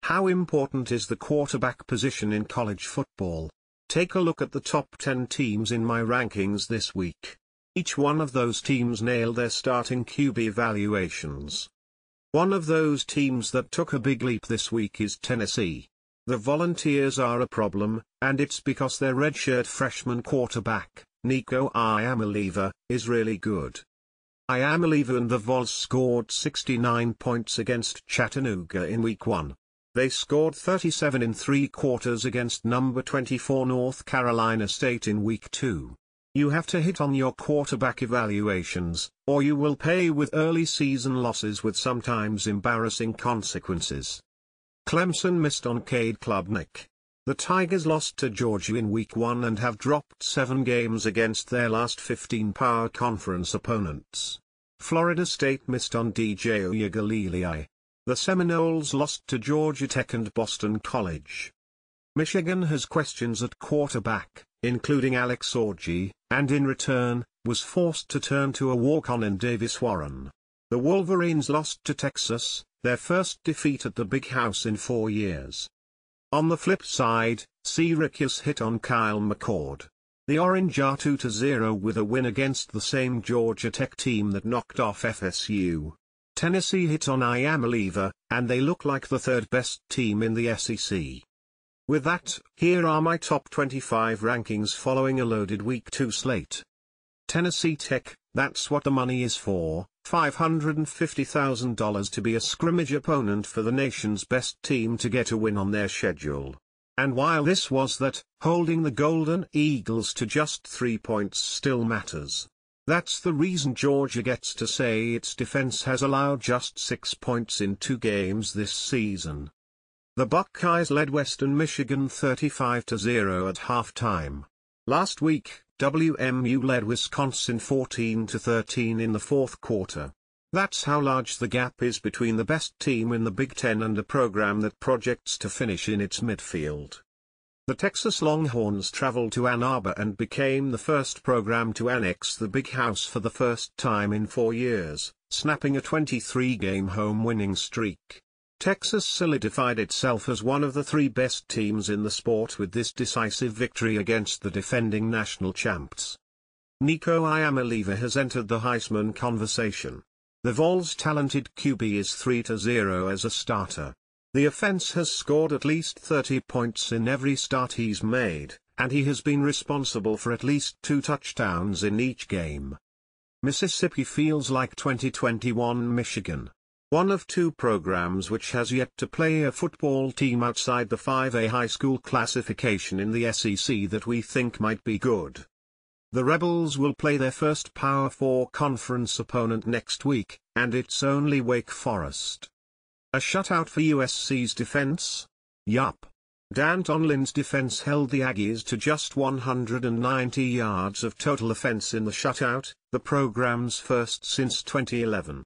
How important is the quarterback position in college football? Take a look at the top 10 teams in my rankings this week. Each one of those teams nailed their starting QB evaluations. One of those teams that took a big leap this week is Tennessee. The Volunteers are a problem, and it's because their redshirt freshman quarterback, Nico Iamaleava, is really good. Iamaleava and the Vols scored 69 points against Chattanooga in Week 1. They scored 37 in 3 quarters against number 24 North Carolina State in Week 2. You have to hit on your quarterback evaluations, or you will pay with early season losses with sometimes embarrassing consequences. Clemson missed on Cade Klubnik. The Tigers lost to Georgia in Week 1 and have dropped 7 games against their last 15 Power Conference opponents. Florida State missed on DJ Uiagalelei. The Seminoles lost to Georgia Tech and Boston College. Michigan has questions at quarterback, including Alex Orji, and in return, was forced to turn to a walk-on in Davis Warren. The Wolverines lost to Texas, their first defeat at the Big House in 4 years. On the flip side, Syracuse hit on Kyle McCord. The Orange are 2-0 with a win against the same Georgia Tech team that knocked off FSU. Tennessee hit on Iamaleava, and they look like the third best team in the SEC. With that, here are my top 25 rankings following a loaded Week 2 slate. Tennessee Tech, that's what the money is for, $550,000 to be a scrimmage opponent for the nation's best team to get a win on their schedule. And while this was that, holding the Golden Eagles to just 3 points still matters. That's the reason Georgia gets to say its defense has allowed just 6 points in 2 games this season. The Buckeyes led Western Michigan 35-0 at halftime. Last week, WMU led Wisconsin 14-13 in the fourth quarter. That's how large the gap is between the best team in the Big Ten and a program that projects to finish in its midfield. The Texas Longhorns traveled to Ann Arbor and became the first program to annex the Big House for the first time in 4 years, snapping a 23-game home winning streak. Texas solidified itself as one of the 3 best teams in the sport with this decisive victory against the defending national champs. Nico Iamaleava has entered the Heisman conversation. The Vols' talented QB is 3-0 as a starter. The offense has scored at least 30 points in every start he's made, and he has been responsible for at least 2 touchdowns in each game. Mississippi feels like 2021 Michigan. One of 2 programs which has yet to play a football team outside the 5A high school classification in the SEC that we think might be good. The Rebels will play their first Power 4 conference opponent next week, and it's only Wake Forest. A shutout for USC's defense? Yup. DAnton Lynns' defense held the Aggies to just 190 yards of total offense in the shutout, the program's first since 2011.